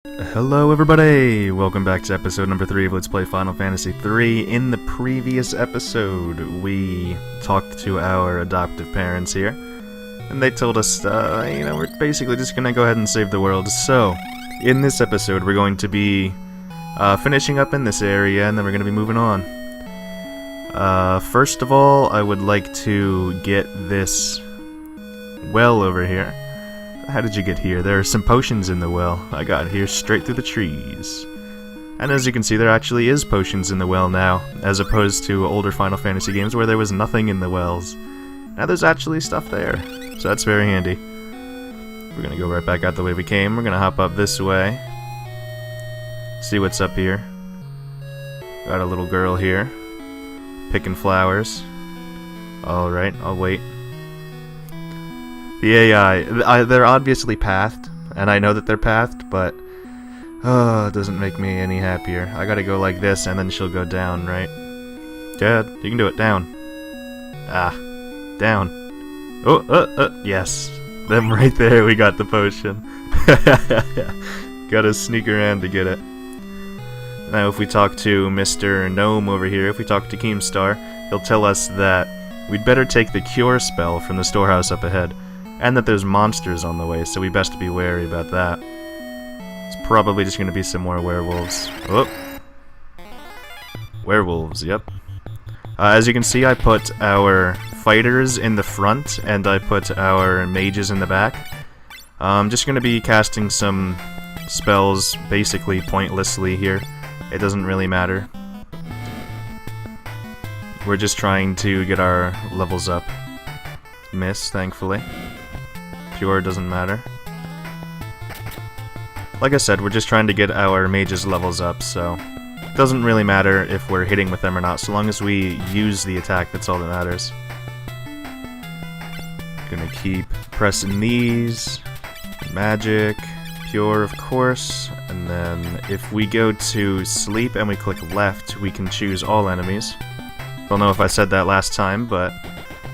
Hello everybody! Welcome back to episode number 3 of Let's Play Final Fantasy III. In the previous episode, we talked to our adoptive parents here, and they told us, we're basically just gonna go ahead and save the world. So, in this episode, we're going to be finishing up in this area, and then we're gonna be moving on. First of all, I would like to get this well over here. How did you get here? There are some potions in the well. I got here straight through the trees. And as you can see, there actually is potions in the well now, as opposed to older Final Fantasy games where there was nothing in the wells. Now there's actually stuff there, so that's very handy. We're gonna go right back out the way we came. We're gonna hop up this way. See what's up here. Got a little girl here, picking flowers. Alright, I'll wait. The AI, they're obviously pathed, and I know that they're pathed, but it doesn't make me any happier. I gotta go like this, and then she'll go down, right? Dad, you can do it. Down. Ah. Down. Oh, yes. Them right there, we got the potion. Gotta sneak around to get it. Now, if we talk to Mr. Gnome over here, if we talk to Keemstar, he'll tell us that we'd better take the cure spell from the storehouse up ahead. And that there's monsters on the way, so we best be wary about that. It's probably just gonna be some more werewolves. Oh! Werewolves, yep. As you can see, I put our fighters in the front, and I put our mages in the back. I'm just gonna be casting some spells, basically pointlessly here. It doesn't really matter. We're just trying to get our levels up. Miss, thankfully. Pure doesn't matter. Like I said, we're just trying to get our mages levels up, so it doesn't really matter if we're hitting with them or not, so long as we use the attack, that's all that matters. Gonna keep pressing these. Magic, pure of course, and then if we go to sleep and we click left, we can choose all enemies. Don't know if I said that last time, but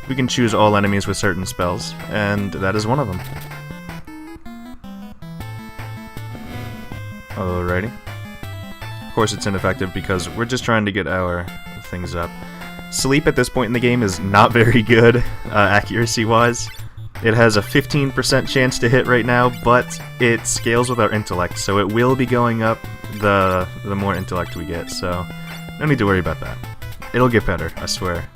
we can choose all enemies with certain spells, and that is one of them. Alrighty. Of course it's ineffective because we're just trying to get our things up. Sleep at this point in the game is not very good, accuracy-wise. It has a 15% chance to hit right now, but it scales with our intellect, so it will be going up the more intellect we get, so no need to worry about that. It'll get better, I swear.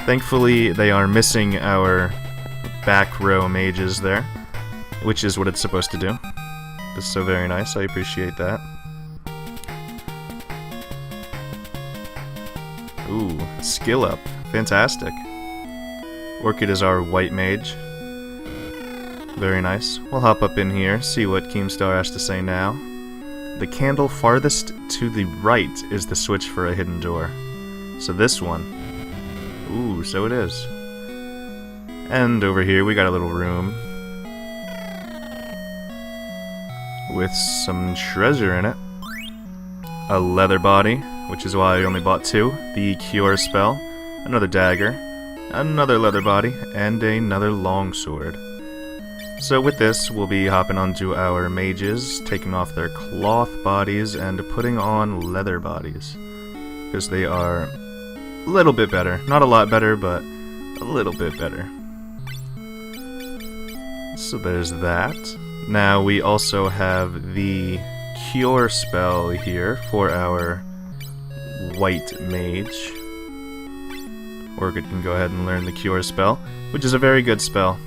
Thankfully, they are missing our back row mages there, which is what it's supposed to do. This is so very nice, I appreciate that. Ooh, skill up. Fantastic. Orchid is our white mage. Very nice. We'll hop up in here, see what Keemstar has to say now. The candle farthest to the right is the switch for a hidden door. So this one. Ooh, so it is. And over here we got a little room with some treasure in it. A leather body, which is why I only bought 2. The cure spell, another dagger, another leather body, and another longsword. So with this, we'll be hopping onto our mages, taking off their cloth bodies and putting on leather bodies, because they are a little bit better. Not a lot better, but a little bit better. So there's that. Now we also have the cure spell here for our white mage. Orchid can go ahead and learn the cure spell, which is a very good spell.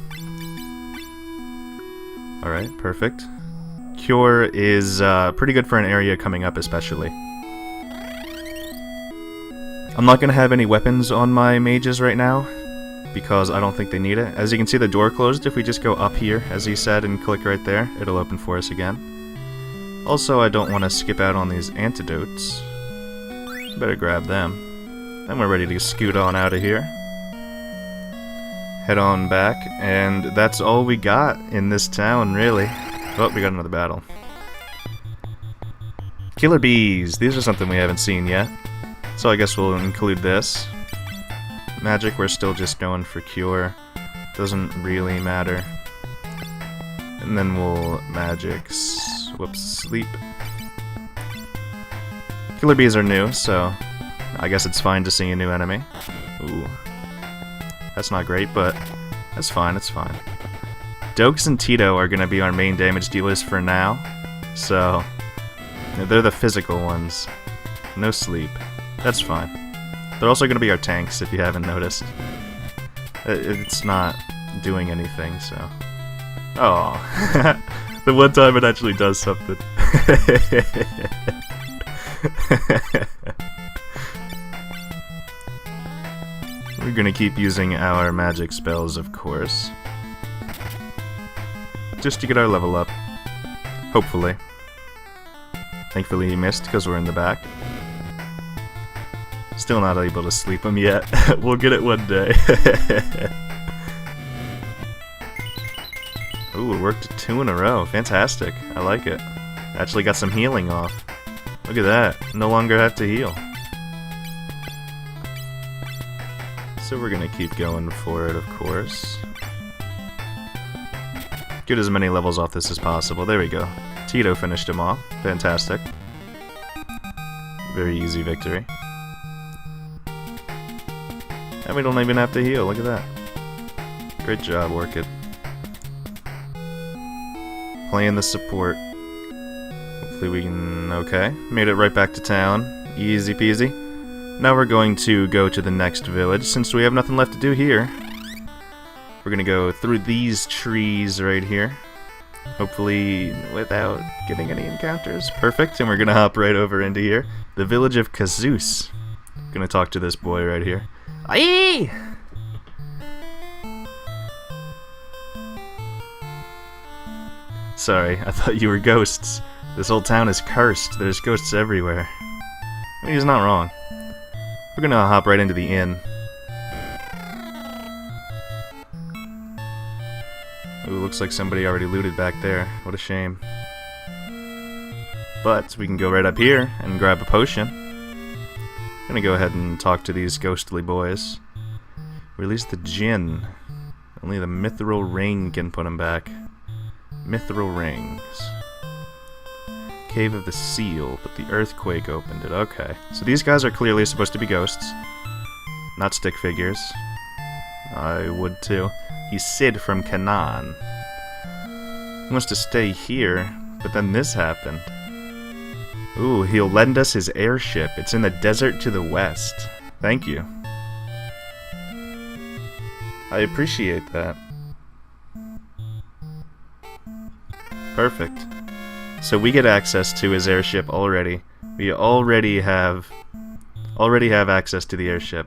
Alright, perfect. Cure is pretty good for an area coming up especially. I'm not going to have any weapons on my mages right now, because I don't think they need it. As you can see, the door closed. If we just go up here, as he said, and click right there, it'll open for us again. Also, I don't want to skip out on these antidotes. Better grab them. Then we're ready to scoot on out of here. Head on back, and that's all we got in this town, really. Oh, we got another battle. Killer bees! These are something we haven't seen yet. So I guess we'll include this. Magic, we're still just going for cure. Doesn't really matter. And then we'll magic Whoops, sleep. Killer bees are new, so I guess it's fine to see a new enemy. Ooh. That's not great, but that's fine, it's fine. Dokes and Tito are going to be our main damage dealers for now, so they're the physical ones. No sleep. That's fine. They're also going to be our tanks, if you haven't noticed. It's not doing anything, so... Oh, the one time it actually does something. We're gonna keep using our magic spells, of course. Just to get our level up. Hopefully. Thankfully he missed, because we're in the back. Still not able to sleep him yet. We'll get it one day. Ooh, it worked 2 in a row. Fantastic. I like it. Actually got some healing off. Look at that. No longer have to heal. So we're gonna keep going for it, of course. Get as many levels off this as possible. There we go. Tito finished him off. Fantastic. Very easy victory. And we don't even have to heal. Look at that. Great job, Orchid. Playing the support. Hopefully we can... Okay. Made it right back to town. Easy peasy. Now we're going to go to the next village, since we have nothing left to do here. We're gonna go through these trees right here. Hopefully without getting any encounters. Perfect, and we're gonna hop right over into here. The village of Kazoos. Gonna talk to this boy right here. Aye! Sorry, I thought you were ghosts. This whole town is cursed. There's ghosts everywhere. I mean, he's not wrong. We're gonna hop right into the inn. Ooh, looks like somebody already looted back there. What a shame. But we can go right up here and grab a potion. Gonna go ahead and talk to these ghostly boys. Release the djinn. Only the mithril ring can put him back. Mithril rings. Cave of the Seal, but the earthquake opened it. Okay. So these guys are clearly supposed to be ghosts. Not stick figures. I would too. He's Sid from Canaan. He wants to stay here, but then this happened. Ooh, he'll lend us his airship. It's in the desert to the west. Thank you. I appreciate that. Perfect. So we get access to his airship already. We already have access to the airship.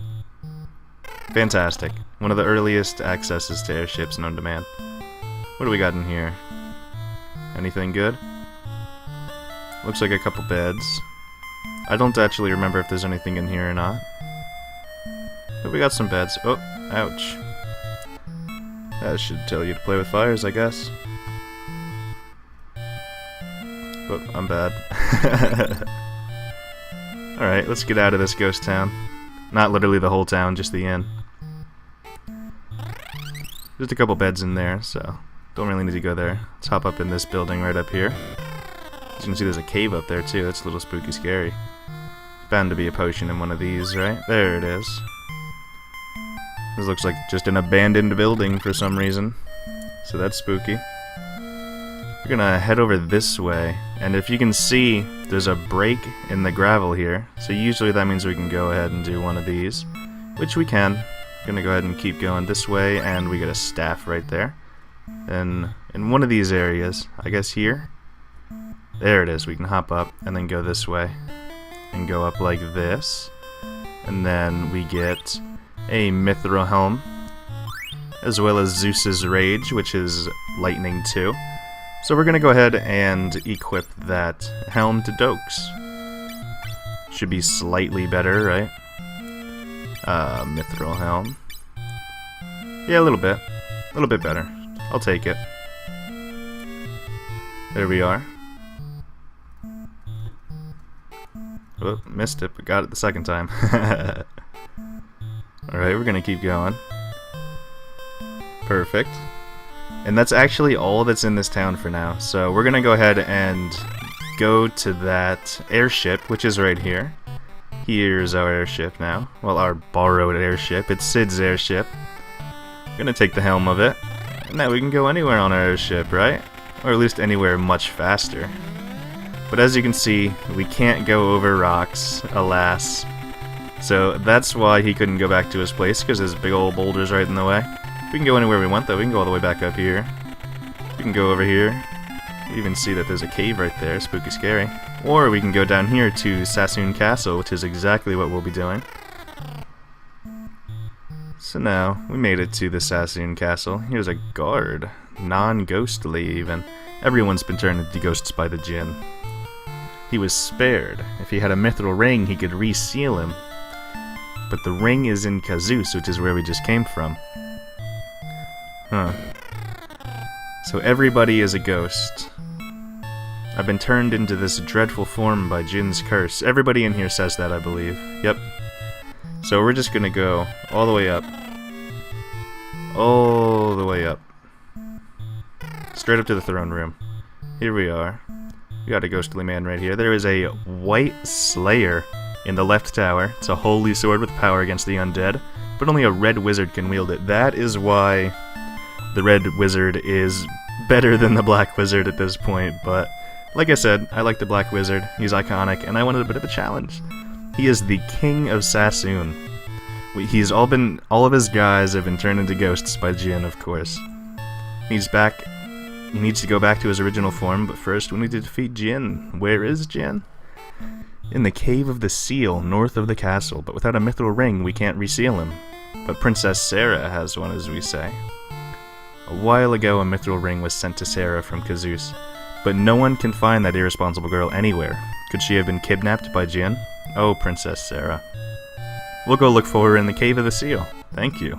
Fantastic. One of the earliest accesses to airships known to man. What do we got in here? Anything good? Looks like a couple beds. I don't actually remember if there's anything in here or not. But we got some beds. Oh, ouch. That should tell you to play with fires, I guess. Oh, I'm bad. Alright, let's get out of this ghost town. Not literally the whole town, just the inn. Just a couple beds in there, so don't really need to go there. Let's hop up in this building right up here. As you can see, there's a cave up there too. That's a little spooky scary. Bound to be a potion in one of these, right? There it is. This looks like just an abandoned building for some reason. So that's spooky. We're gonna head over this way, and if you can see, there's a break in the gravel here, so usually that means we can go ahead and do one of these, which we can. Gonna go ahead and keep going this way, and we get a staff right there. Then, in one of these areas, I guess here, there it is, we can hop up, and then go this way, and go up like this, and then we get a mithril helm, as well as Zeus's Rage, which is lightning too. So we're gonna go ahead and equip that helm to Dokes. Should be slightly better, right? Mithril helm. Yeah, a little bit. A little bit better. I'll take it. There we are. Oh, missed it, but got it the second time. Alright, we're gonna keep going. Perfect. And that's actually all that's in this town for now. So we're gonna go ahead and go to that airship, which is right here. Here's our airship now. Well, our borrowed airship. It's Sid's airship. We're gonna take the helm of it. And now we can go anywhere on our airship, right? Or at least anywhere much faster. But as you can see, we can't go over rocks, alas. So that's why he couldn't go back to his place, because there's big old boulders right in the way. We can go anywhere we want, though. We can go all the way back up here. We can go over here. You even see that there's a cave right there, spooky scary. Or we can go down here to Sasoon Castle, which is exactly what we'll be doing. So now, we made it to the Sasoon Castle. Here's a guard. Non-ghostly, even. Everyone's been turned into ghosts by the Jinn. He was spared. If he had a mithril ring, he could reseal him. But the ring is in Kazus, which is where we just came from. Huh. So everybody is a ghost. I've been turned into this dreadful form by Jinn's curse. Everybody in here says that, I believe. Yep. So we're just gonna go all the way up. All the way up. Straight up to the throne room. Here we are. We got a ghostly man right here. There is a white slayer in the left tower. It's a holy sword with power against the undead, but only a red wizard can wield it. That is why the red wizard is better than the black wizard at this point, but like I said, I like the black wizard. He's iconic, and I wanted a bit of a challenge. He is the king of Sasoon. All of his guys have been turned into ghosts by Jinn, of course. He's back. He needs to go back to his original form, but first we need to defeat Jinn. Where is Jinn? In the Cave of the Seal, north of the castle, but without a mithril ring, we can't reseal him. But Princess Sarah has one, as we say. A while ago, a mithril ring was sent to Sarah from Kazus, but no one can find that irresponsible girl anywhere. Could she have been kidnapped by Jinn? Oh, Princess Sarah. We'll go look for her in the Cave of the Seal. Thank you.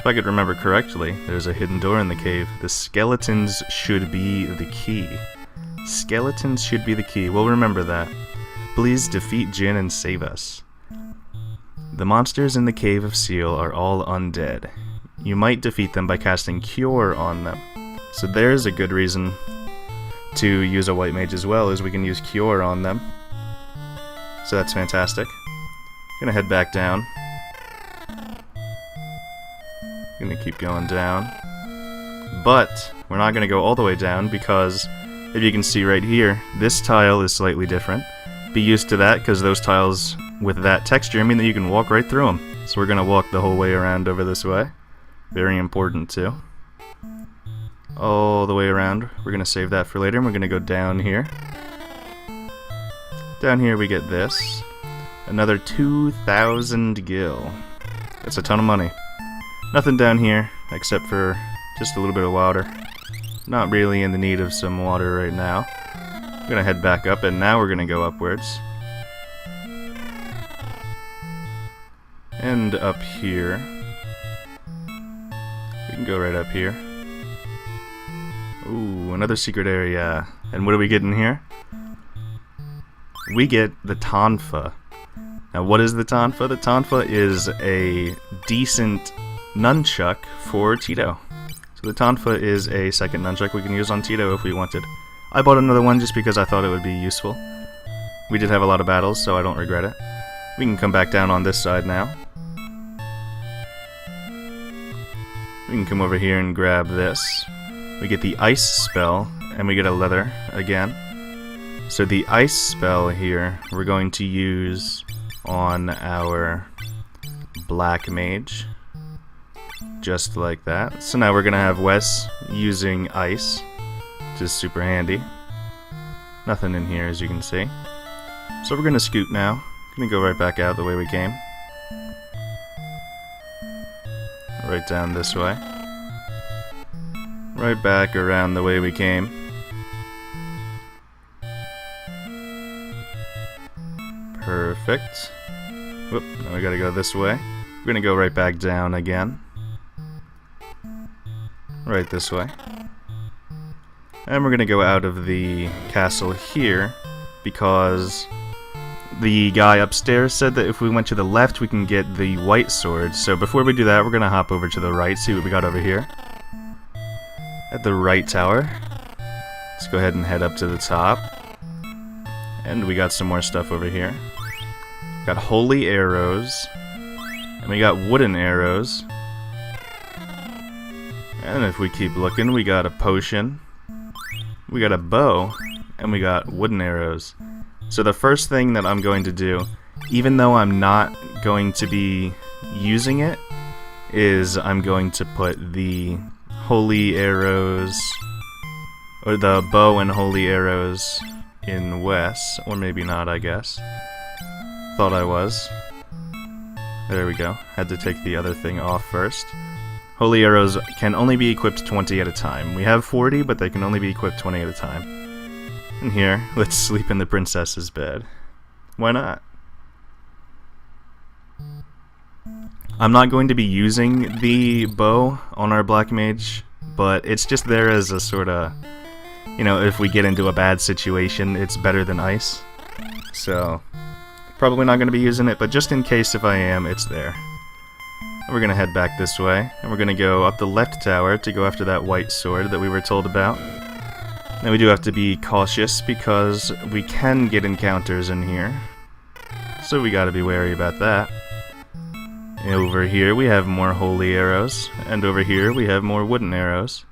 If I could remember correctly, there's a hidden door in the cave. The skeletons should be the key. Skeletons should be the key. We'll remember that. Please defeat Jinn and save us. The monsters in the Cave of Seal are all undead. You might defeat them by casting Cure on them. So there's a good reason to use a white mage as well, as we can use Cure on them. So that's fantastic. Gonna head back down. Gonna keep going down. But we're not gonna go all the way down because, if you can see right here, this tile is slightly different. Be used to that, because those tiles with that texture mean that you can walk right through them. So we're gonna walk the whole way around over this way. Very important too. All the way around. We're gonna save that for later, and we're gonna go down here. Down here we get this. Another 2,000 gil. That's a ton of money. Nothing down here, except for just a little bit of water. Not really in the need of some water right now. I'm gonna head back up, and now we're gonna go upwards. And up here. We can go right up here. Ooh, another secret area. And what do we get in here? We get the Tonfa. Now what is the Tonfa? The Tonfa is a decent nunchuck for Tito. So the Tonfa is a second nunchuck we can use on Tito if we wanted. I bought another one just because I thought it would be useful. We did have a lot of battles, so I don't regret it. We can come back down on this side now. We can come over here and grab this. We get the ice spell, and we get a leather again. So the ice spell here, we're going to use on our black mage. Just like that. So now we're going to have Wes using ice, which is super handy. Nothing in here, as you can see. So we're going to scoot now. Going to go right back out the way we came. Right down this way. Right back around the way we came. Perfect. Whoop, now we gotta go this way. We're gonna go right back down again. Right this way. And we're gonna go out of the castle here, because the guy upstairs said that if we went to the left we can get the white sword. So before we do that, we're gonna hop over to the right, see what we got over here. at the right tower. Let's go ahead and head up to the top. And we got some more stuff over here. Got holy arrows. And we got wooden arrows. And if we keep looking, we got a potion. We got a bow. And we got wooden arrows. So the first thing that I'm going to do, even though I'm not going to be using it, is I'm going to put the holy arrows, or the bow and holy arrows in Wes, or maybe not, I guess. Thought I was. There we go. Had to take the other thing off first. Holy arrows can only be equipped 20 at a time. We have 40, but they can only be equipped 20 at a time. And here, let's sleep in the princess's bed. Why not? I'm not going to be using the bow on our black mage, but it's just there as a sort of, you know, if we get into a bad situation, it's better than ice. So, probably not going to be using it, but just in case if I am, it's there. And we're going to head back this way, and we're going to go up the left tower to go after that white sword that we were told about. Now we do have to be cautious because we can get encounters in here, so we got to be wary about that. Over here we have more holy arrows, and over here we have more wooden arrows.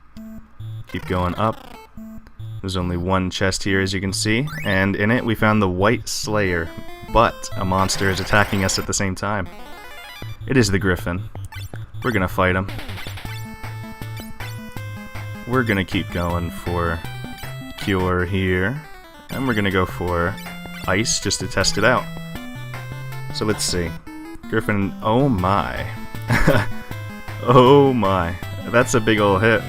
Keep going up. There's only one chest here, as you can see, and in it we found the White Slayer, but a monster is attacking us at the same time. It is the Griffin. We're gonna fight him. We're gonna keep going for Cure here, and we're gonna go for Ice just to test it out. So let's see. Griffin, oh my. Oh my. That's a big ol' hit.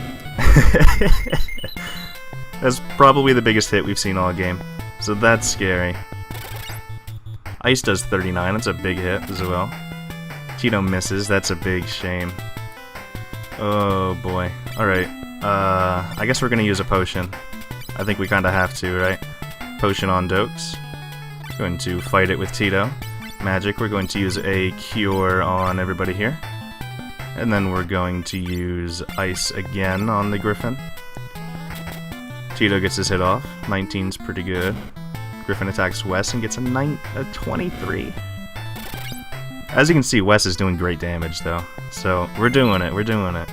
That's probably the biggest hit we've seen all game. So that's scary. Ice does 39, that's a big hit as well. Tito misses, that's a big shame. Oh boy. Alright, I guess we're gonna use a potion. I think we kinda have to, right? Potion on Dokes. Going to fight it with Tito. Magic, we're going to use a cure on everybody here. And then we're going to use ice again on the Griffin. Tito gets his hit off. 19's pretty good. Griffin attacks Wes and gets a 23. As you can see, Wes is doing great damage though. So we're doing it, we're doing it.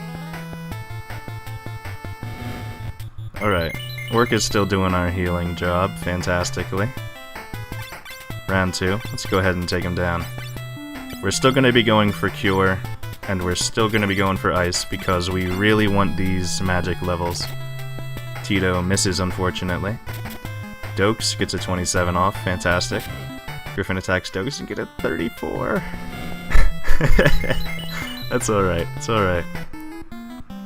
Alright, Orc is still doing our healing job fantastically. Round 2. Let's go ahead and take him down. We're still going to be going for Cure, and we're still going to be going for Ice because we really want these magic levels. Tito misses, unfortunately. Dokes gets a 27 off, fantastic. Griffin attacks Dokes and get a 34. That's alright, it's alright.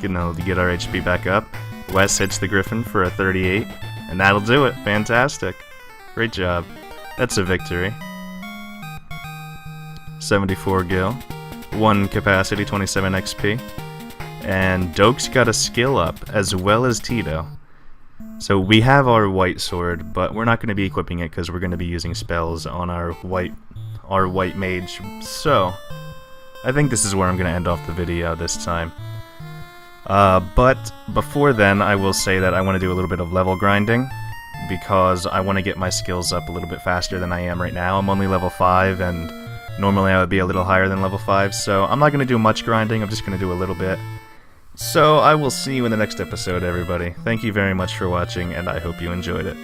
Getting to get our HP back up. Wes hits the Griffin for a 38, and that'll do it. Fantastic. Great job. That's a victory. 74 gil, 1 capacity, 27 XP, and Dokes got a skill up, as well as Tito. So we have our white sword, but we're not going to be equipping it because we're going to be using spells on our white mage. So I think this is where I'm going to end off the video this time. But before then, I will say that I want to do a little bit of level grinding, because I want to get my skills up a little bit faster than I am right now. I'm only level 5, and normally I would be a little higher than level 5, so I'm not going to do much grinding, I'm just going to do a little bit. So I will see you in the next episode, everybody. Thank you very much for watching, and I hope you enjoyed it.